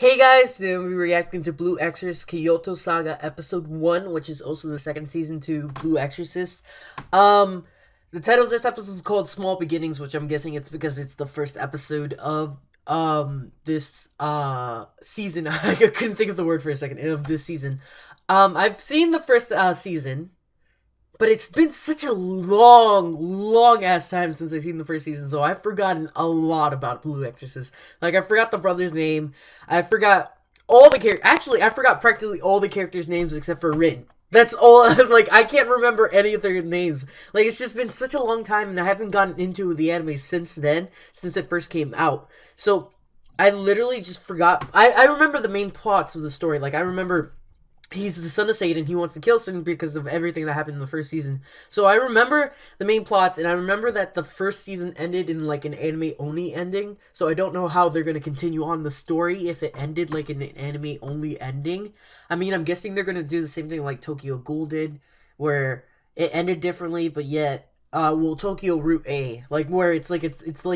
Hey guys, today we'll be reacting to Blue Exorcist Kyoto Saga Episode 1, which is also the second season to Blue Exorcist. Um, the title of this episode is called Small Beginnings, which I'm guessing it's because it's the first episode of this season. I couldn't think of the word for a second, of this season. I've seen the first season, but it's been such a long ass time since I've seen the first season, so I've forgotten a lot about Blue Exorcist. Like, I forgot the brother's name. I forgot all the characters. Actually, I forgot practically all the characters' names except for Rin. That's all. Like, I can't remember any of their names. Like, it's just been such a long time, and I haven't gotten into the anime since then, since it first came out. So, I literally just forgot. I remember the main plots of the story. Like, I remember he's the son of Satan. He wants to kill Satan because of everything that happened in the first season. So I remember the main plots, and I remember that the first season ended in like an anime only ending. So I don't know how they're gonna continue on the story if it ended like in an anime only ending. I mean, I'm guessing they're gonna do the same thing like Tokyo Ghoul did, where it ended differently, but yet. Well, Tokyo Route A, like where it's like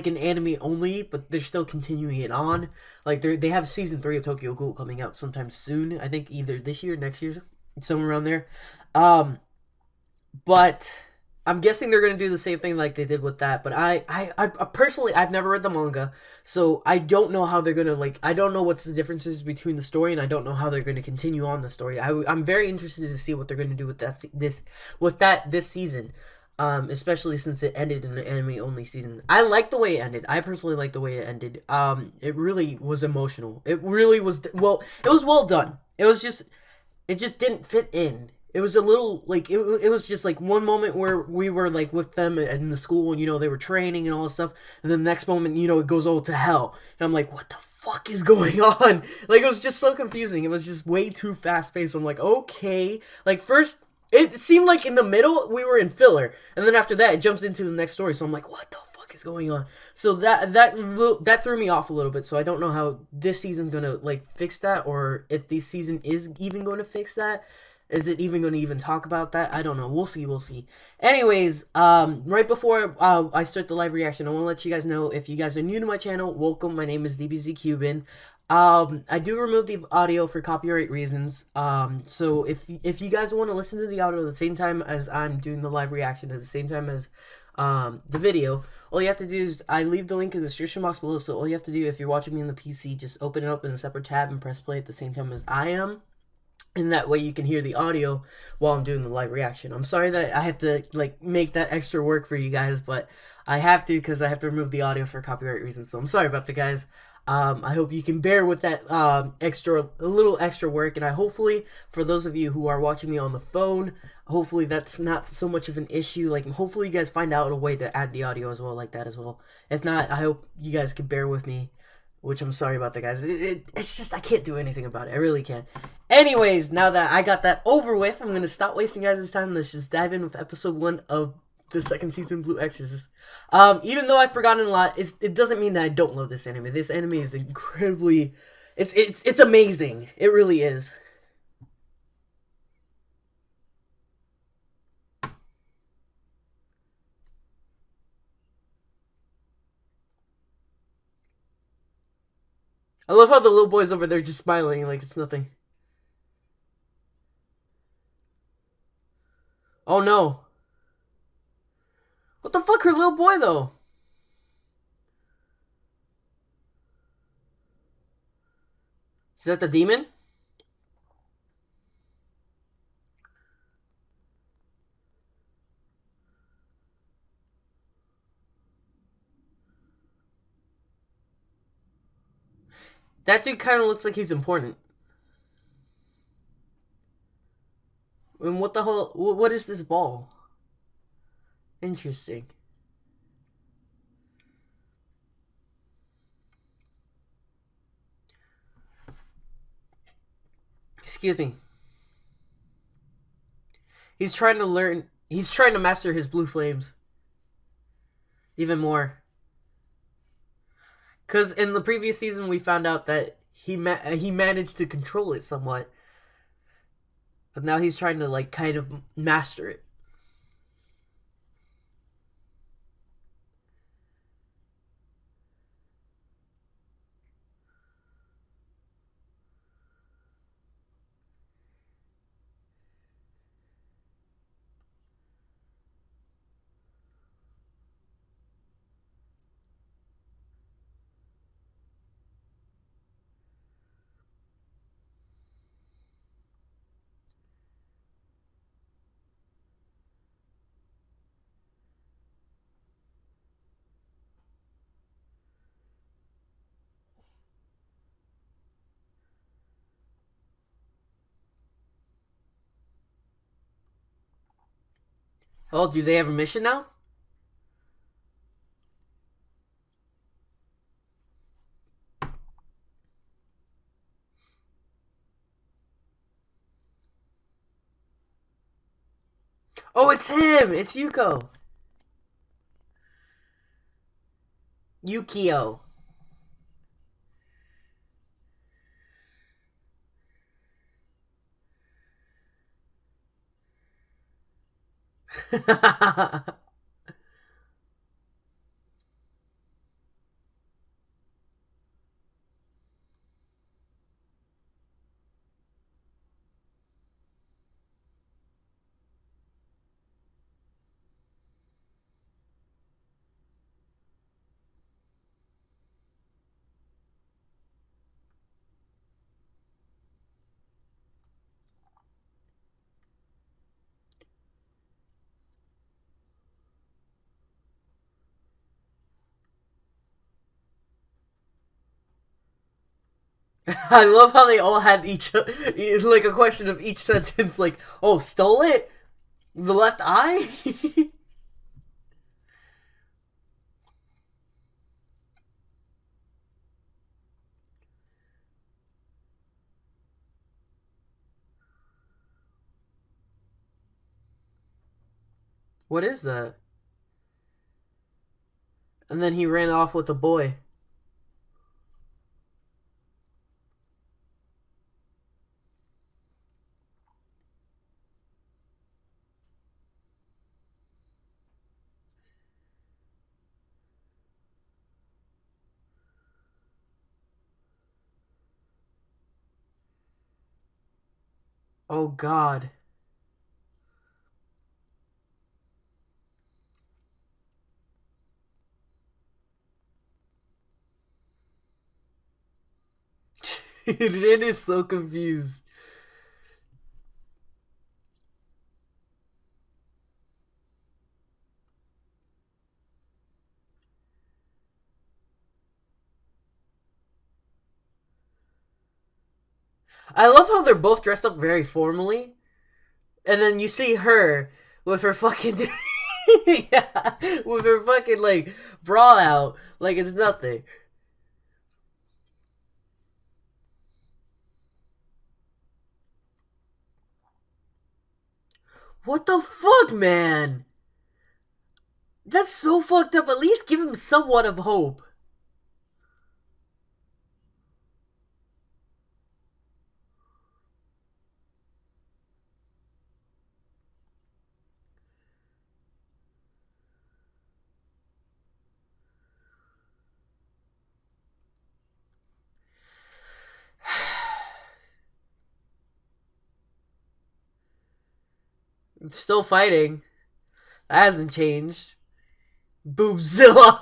an anime only, but they're still continuing it on. Like they have season 3 of Tokyo Ghoul coming out sometime soon. I think either this year, next year, somewhere around there. Um, but I'm guessing they're gonna do the same thing like they did with that. But I personally I've never read the manga, so I don't know how they're gonna like. I don't know what's the differences between the story, and I don't know how they're gonna continue on the story. I'm very interested to see what they're gonna do with this season. Especially since it ended in an anime only season. I like the way it ended. I personally like the way it ended. It really was emotional. It really was well. It was well done. It just didn't fit in. It was a little like it was just like one moment where we were like with them in the school and they were training and all this stuff, and then the next moment it goes all to hell, and I'm like, what the fuck is going on? Like, it was just so confusing. It was just way too fast paced. I'm like, okay, like first it seemed like in the middle we were in filler, and then after that it jumps into the next story. So I'm like, what the fuck is going on? So that threw me off a little bit. So I don't know how this season's gonna like fix that, or if this season is even going to fix that. Is it even going to even talk about that? I don't know. We'll see. We'll see. Anyways, right before I start the live reaction, I want to let you guys know, if you guys are new to my channel, welcome. My name is Dbzcuban. I do remove the audio for copyright reasons. So if you guys want to listen to the audio at the same time as I'm doing the live reaction, at the same time as the video, all you have to do is I leave the link in the description box below. So all you have to do, if you're watching me on the PC, just open it up in a separate tab and press play at the same time as I am. And that way you can hear the audio while I'm doing the live reaction. I'm sorry that I have to like make that extra work for you guys, but I have to, because I have to remove the audio for copyright reasons. So I'm sorry about that, guys. I hope you can bear with that a little extra work, and I hopefully, for those of you who are watching me on the phone, hopefully that's not so much of an issue. Like, hopefully you guys find out a way to add the audio as well, like that as well. If not, I hope you guys can bear with me, which I'm sorry about that, guys. It's just I can't do anything about it. I really can't. Anyways, now that I got that over with, I'm gonna stop wasting guys' time. Let's just dive in with episode 1 of the second season, Blue Exorcist. Even though I've forgotten a lot, it doesn't mean that I don't love this anime. This anime is incredibly, it's amazing. It really is. I love how the little boy's over there just smiling like it's nothing. Oh no. What the fuck, her little boy though? Is that the demon? That dude kind of looks like he's important. And what the hell? What is this ball? Interesting. Excuse me. He's trying to learn. He's trying to master his blue flames even more. Because in the previous season, we found out that he managed to control it somewhat, but now he's trying to like kind of master it. Oh, do they have a mission now? Oh, it's him! It's Yuko! Yukio. I love how they all had each like a question of each sentence. Like, oh, stole it? The left eye? What is that? And then he ran off with the boy. Oh God. Rin is so confused. I love how they're both dressed up very formally, and then you see her with her fucking yeah, with her fucking like bra out like it's nothing. What the fuck, man? That's so fucked up. At least give him somewhat of hope. Still fighting. That hasn't changed. Boobzilla.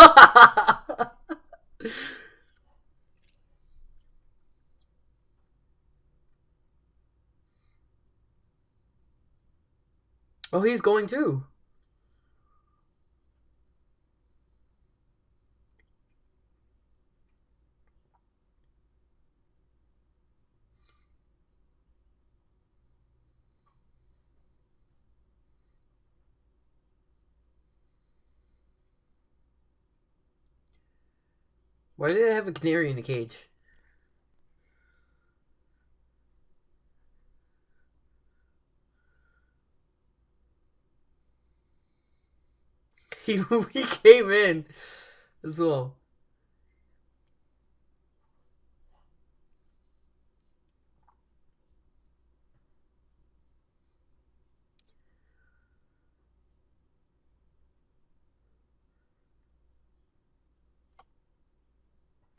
Oh, he's going too. Why do they have a canary in a cage? He came in as well.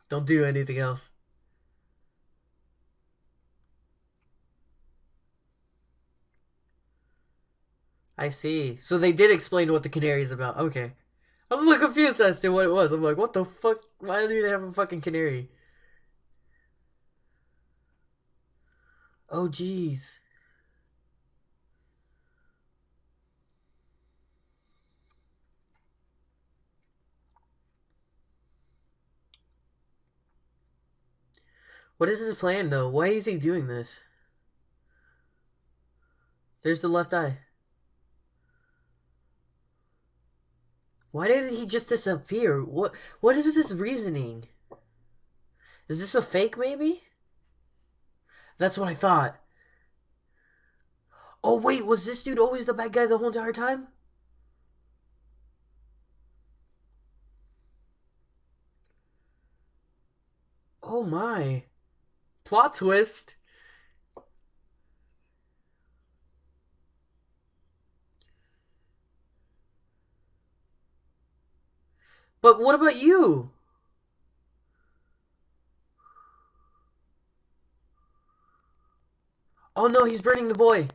Don't do anything else. I see. So they did explain what the canary is about. Okay. I was a little confused as to what it was. I'm like, what the fuck? Why do they have a fucking canary? Oh, jeez. What is his plan, though? Why is he doing this? There's the left eye. Why did he just disappear? What is his reasoning? Is this a fake maybe? That's what I thought. Oh wait, was this dude always the bad guy the whole entire time? Oh my. Plot twist. But what about you? Oh no, he's burning the boy.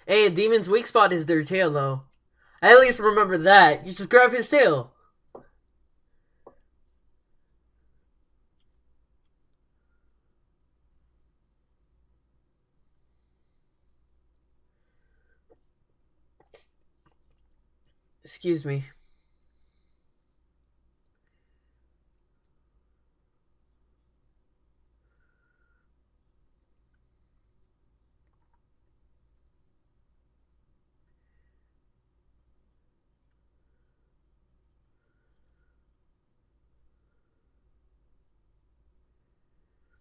Hey, a demon's weak spot is their tail though. I at least remember that. You just grab his tail. Excuse me.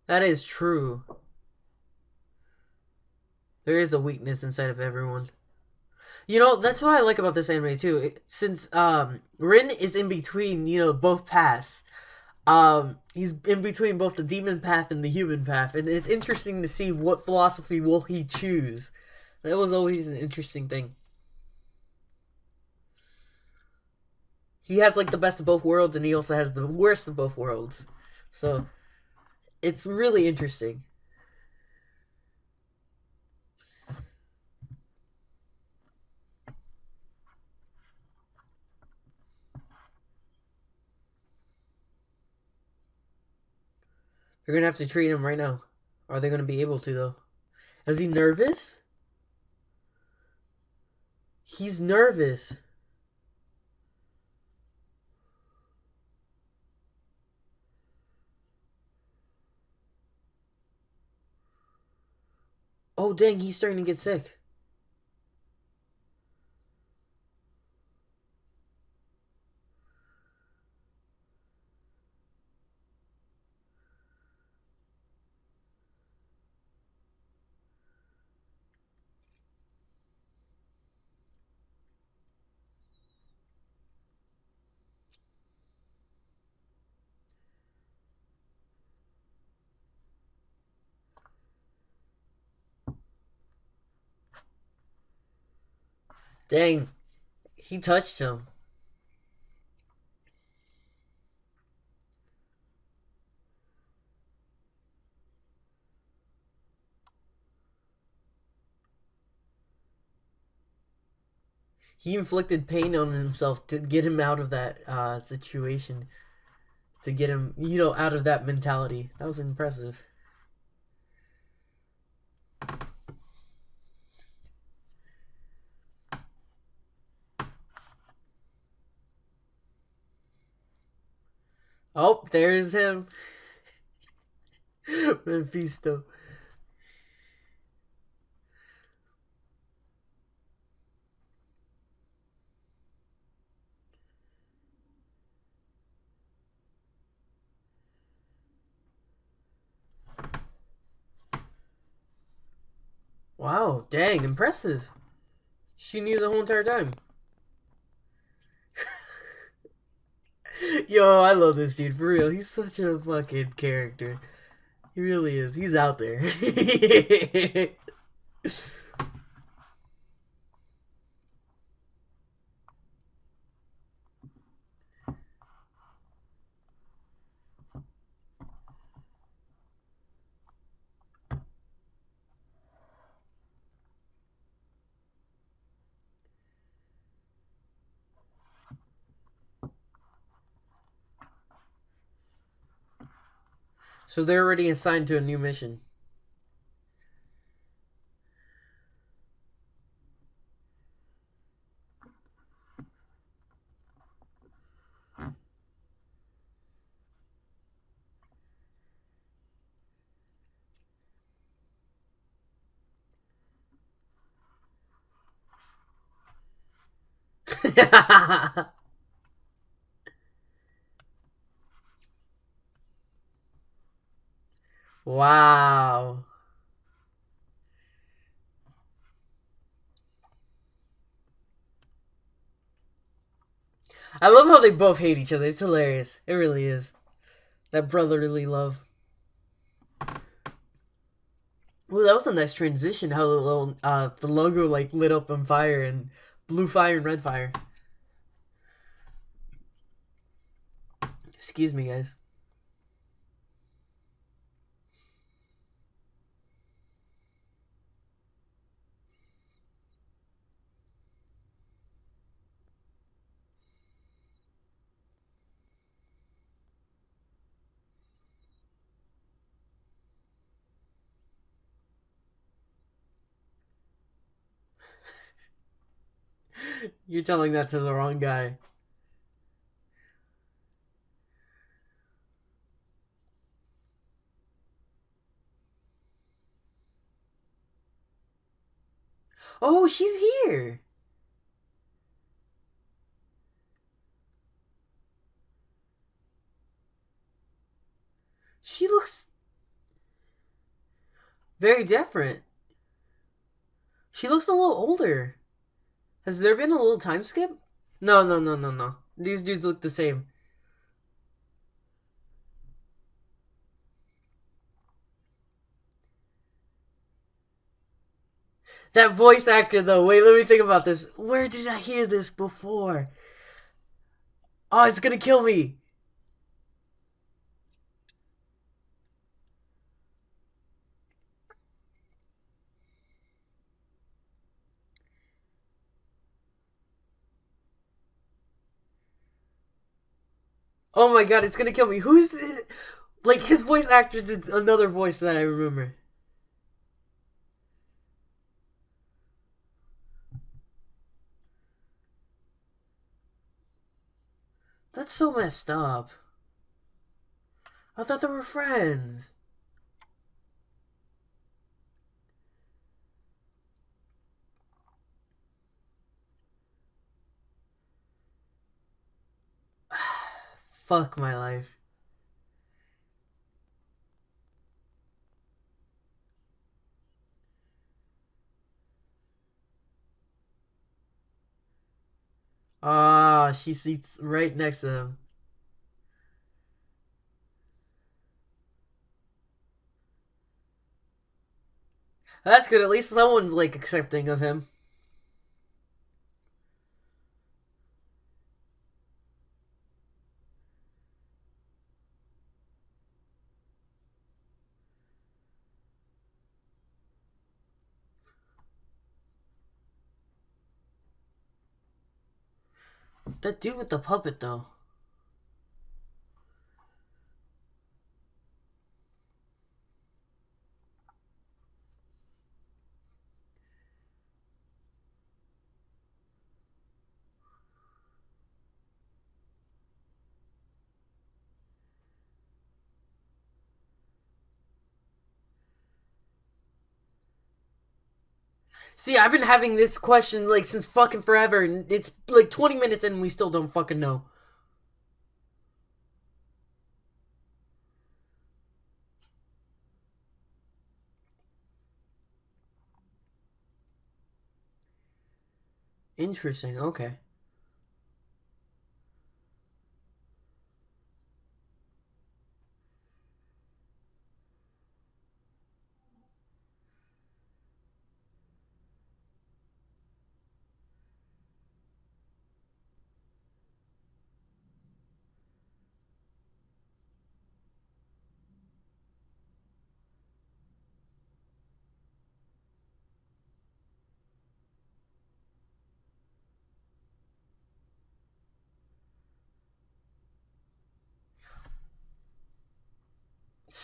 That is true. There is a weakness inside of everyone. You know, that's what I like about this anime too. Since Rin is in between, both paths. He's in between both the demon path and the human path, and it's interesting to see what philosophy will he choose. That was always an interesting thing. He has like the best of both worlds, and he also has the worst of both worlds. So it's really interesting. They're gonna have to treat him right now. Are they gonna be able to though? Is he nervous? He's nervous. Oh dang, he's starting to get sick. Dang, he touched him. He inflicted pain on himself to get him out of that situation, to get him, out of that mentality. That was impressive. Oh, there's him. Mephisto. Wow, dang, impressive. She knew the whole entire time. Yo, I love this dude, for real. He's such a fucking character. He really is. He's out there. So they're already assigned to a new mission. Wow. I love how they both hate each other. It's hilarious. It really is. That brotherly love. Ooh, that was a nice transition. How the little the logo like lit up on fire and blue fire and red fire. Excuse me, guys. You're telling that to the wrong guy. Oh, she's here. She looks very different. She looks a little older. Has there been a little time skip? No, no, no, no, no. These dudes look the same. That voice actor, though. Wait, let me think about this. Where did I hear this before? Oh, it's gonna kill me. Oh my god, it's gonna kill me. Who's it? Like his voice actor did another voice that I remember. That's so messed up. I thought they were friends. Fuck my life. Ah, she sits right next to him. That's good. At least someone's like accepting of him. That dude with the puppet, though. See, I've been having this question like since fucking forever, and it's like 20 minutes in and we still don't fucking know. Interesting. Okay.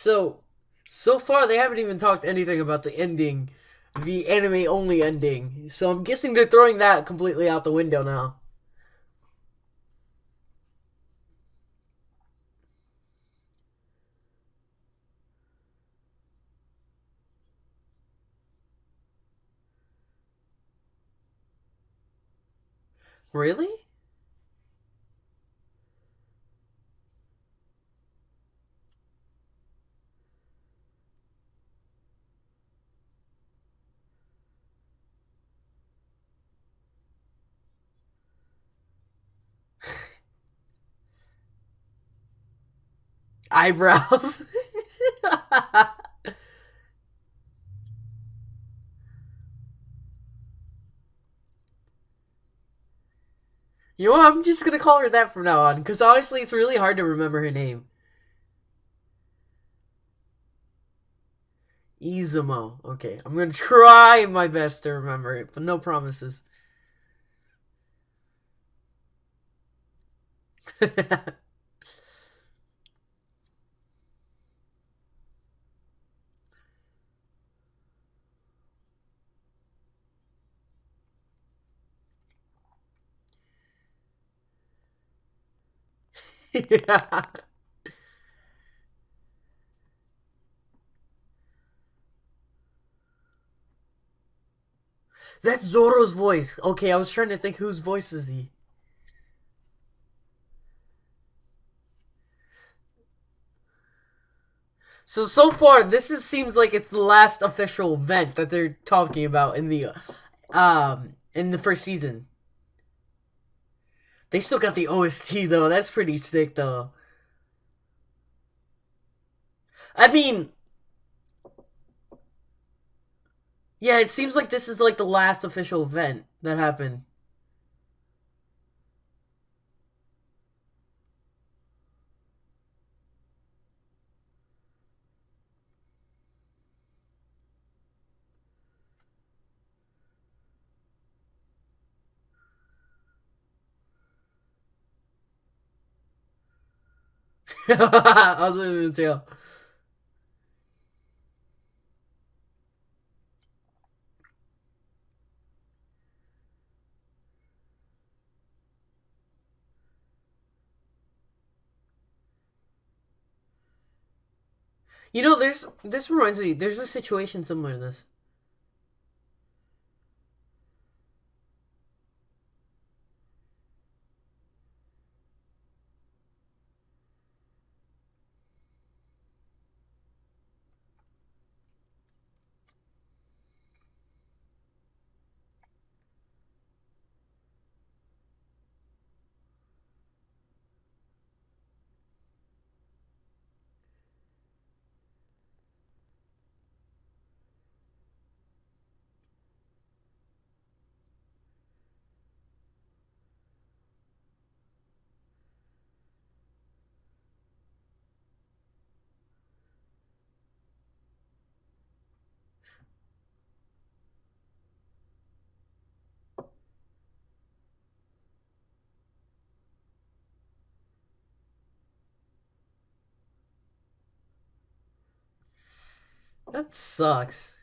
So, so far they haven't even talked anything about the ending, the anime only ending. So I'm guessing they're throwing that completely out the window now. Really? Eyebrows. You know what? I'm just gonna call her that from now on, because honestly, it's really hard to remember her name. Izumo. Okay, I'm gonna try my best to remember it, but no promises. Yeah. That's Zoro's voice. Okay, I was trying to think whose voice is he. So far, seems like it's the last official event that they're talking about in the first season. They still got the OST though. That's pretty sick though. I mean, yeah, it seems like this is like the last official event that happened. Other than the tail. You know, there's this reminds me. There's a situation similar to this. That sucks.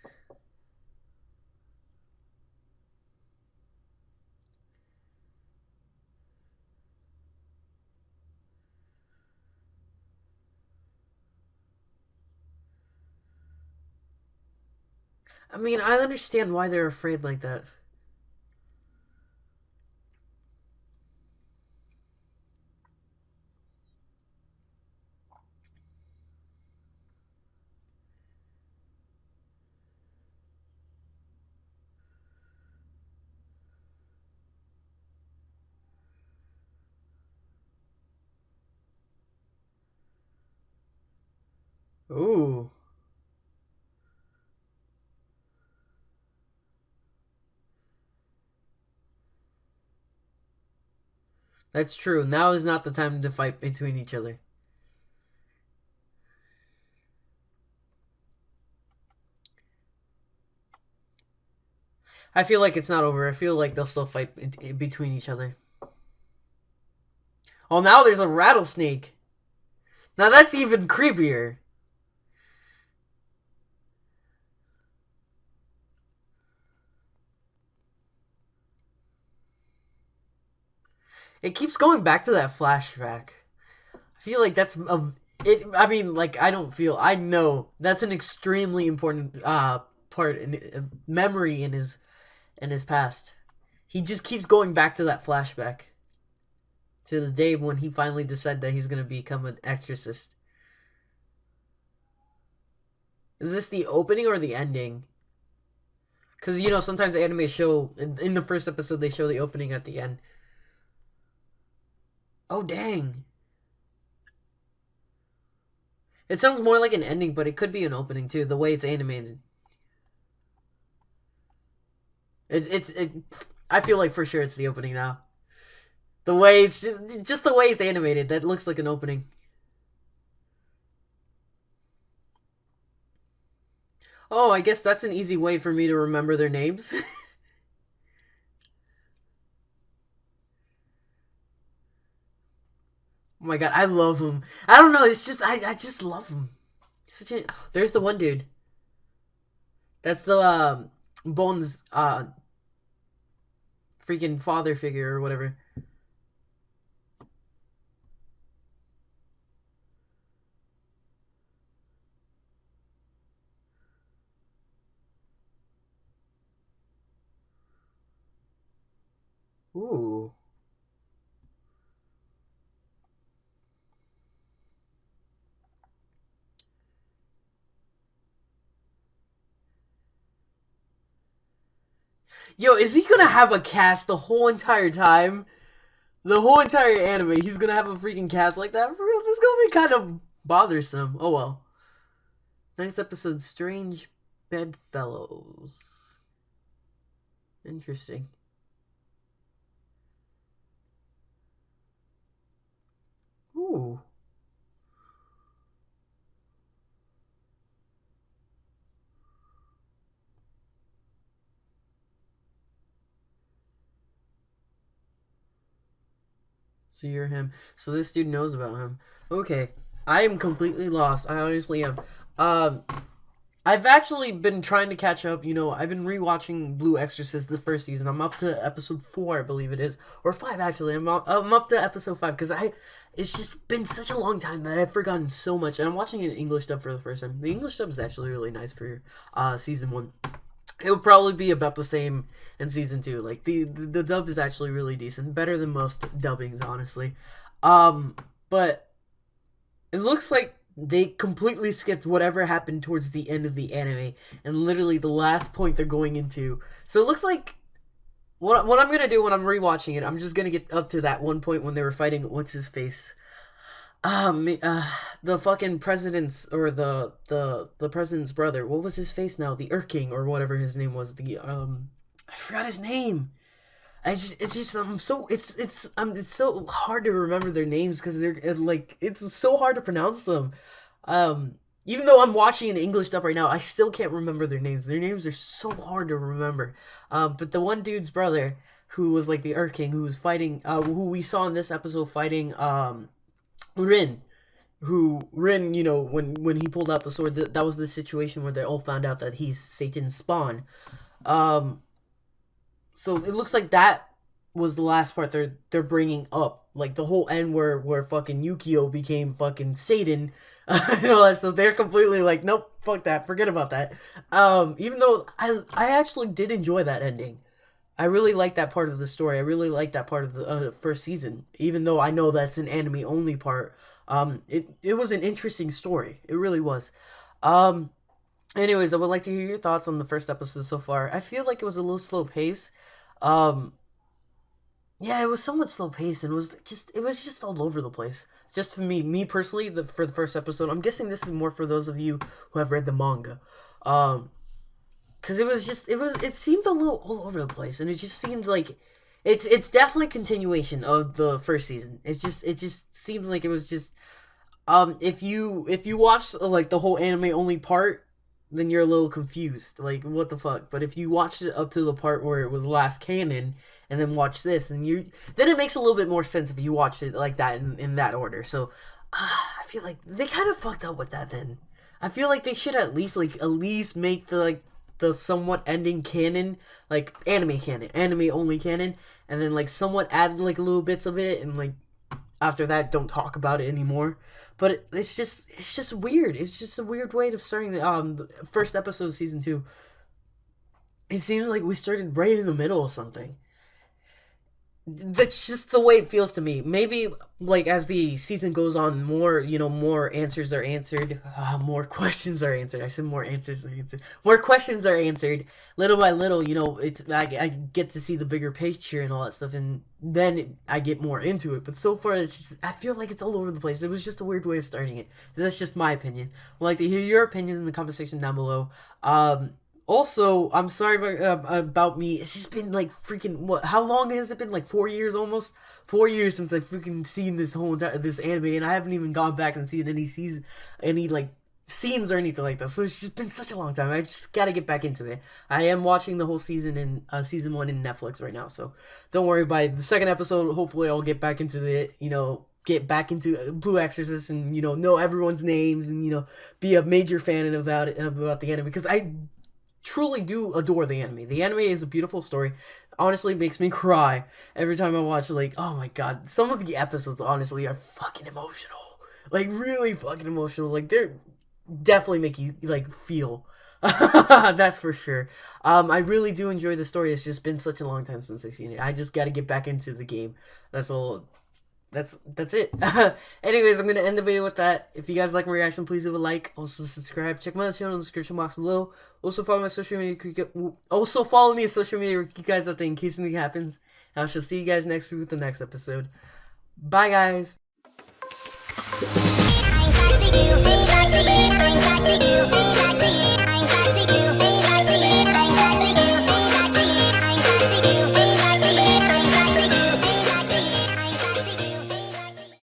I mean, I understand why they're afraid like that. Ooh, that's true. Now is not the time to fight between each other. I feel like it's not over. I feel like they'll still fight between each other. Oh, now there's a rattlesnake. Now that's even creepier. It keeps going back to that flashback. I feel like that's a. It. I mean, like I don't feel. I know that's an extremely important part in memory in his past. He just keeps going back to that flashback to the day when he finally decided that he's gonna become an exorcist. Is this the opening or the ending? Because sometimes anime show in the first episode they show the opening at the end. Oh dang! It sounds more like an ending, but it could be an opening too. The way it's animated. It. I feel like for sure it's the opening now. The way it's just the way it's animated, that looks like an opening. Oh, I guess that's an easy way for me to remember their names. Oh my god, I love him. I don't know, it's just I just love him. There's the one dude. That's the Bones freaking father figure or whatever. Ooh. Yo, is he gonna have a cast the whole entire time? The whole entire anime, he's gonna have a freaking cast like that? For real? This is gonna be kind of bothersome. Oh well. Next episode, Strange Bedfellows. Interesting. Ooh. So you're him. So this dude knows about him. Okay. I am completely lost. I honestly am. Um, I've actually been trying to catch up. I've been rewatching Blue Exorcist the first season. I'm up to episode 4, I believe it is, or 5 actually. I'm up to episode 5 because it's just been such a long time that I've forgotten so much, and I'm watching it in English dub for the first time. The English dub is actually really nice for season 1. It will probably be about the same in season 2. Like the dub is actually really decent, better than most dubbings, honestly. But it looks like they completely skipped whatever happened towards the end of the anime, and literally the last point they're going into. So it looks like what I'm gonna do when I'm rewatching it, I'm just gonna get up to that one point when they were fighting what's his face, the fucking president's or the president's brother. What was his face now? The King or whatever his name was. I forgot his name. It's just I'm so it's so hard to remember their names because it's so hard to pronounce them. Even though I'm watching an English dub right now, I still can't remember their names. Their names are so hard to remember. But the one dude's brother, who was like the King, who was fighting, who we saw in this episode fighting, Rin. Who Rin, when he pulled out the sword, that was the situation where they all found out that he's Satan's spawn. Um, so it looks like that was the last part they're bringing up, like the whole end where fucking Yukio became fucking Satan, and all that. So they're completely like, nope, fuck that, forget about that. Even though I actually did enjoy that ending. I really like that part of the story. I really like that part of the first season, even though I know that's an anime only part. It was an interesting story. It really was. Um, Anyways, I would like to hear your thoughts on the first episode so far. I feel like it was a little slow pace. Um, yeah, it was somewhat slow paced and it was just all over the place. Just for me personally, for the first episode, I'm guessing this is more for those of you who have read the manga. Um, because it seemed a little all over the place, and it just seemed like it's definitely a continuation of the first season. It just seems like it was just if you watch like the whole anime only part, then you're a little confused. Like, what the fuck? But if you watched it up to the part where it was last canon and then watch this, then it makes a little bit more sense if you watched it like that in that order. So I feel like they kind of fucked up with that. Then I feel like they should at least make the somewhat ending canon, like anime canon, anime only canon, and then like somewhat add like little bits of it, and like after that don't talk about it anymore. But it's just weird. It's just a weird way of starting the first episode of season 2. It seems like we started right in the middle of something, That's just the way it feels to me. Maybe like as the season goes on, more more answers are answered, more questions are answered. I said more answers are answered. More questions are answered little by little. It's I get to see the bigger picture and all that stuff, and then I get more into it. But so far, it's just I feel like it's all over the place. It was just a weird way of starting it. That's just my opinion. I'd like to hear your opinions in the comment section down below. Also, I'm sorry about me. It's just been like freaking what? How long has it been? Like 4 years almost. 4 years since I've freaking seen this whole entire this anime, and I haven't even gone back and seen any like scenes or anything like that. So it's just been such a long time. I just gotta get back into it. I am watching the whole season in season one in Netflix right now, so don't worry. By the second episode, hopefully I'll get back into the get back into Blue Exorcist and know everyone's names and be a major fan about the anime because I truly do adore the anime. The anime is a beautiful story. Honestly, makes me cry every time I watch. Like, oh my god, some of the episodes honestly are fucking emotional. Like, really fucking emotional. Like, they're definitely make you like feel. That's for sure. I really do enjoy the story. It's just been such a long time since I've seen it. I just got to get back into the game. That's all. That's it. Anyways, I'm gonna end the video with that. If you guys like my reaction, please leave a like. Also subscribe. Check my channel in the description box below. Also follow my social media. Also follow me on social media to keep you guys updated in case anything happens. And I shall see you guys next week with the next episode. Bye, guys.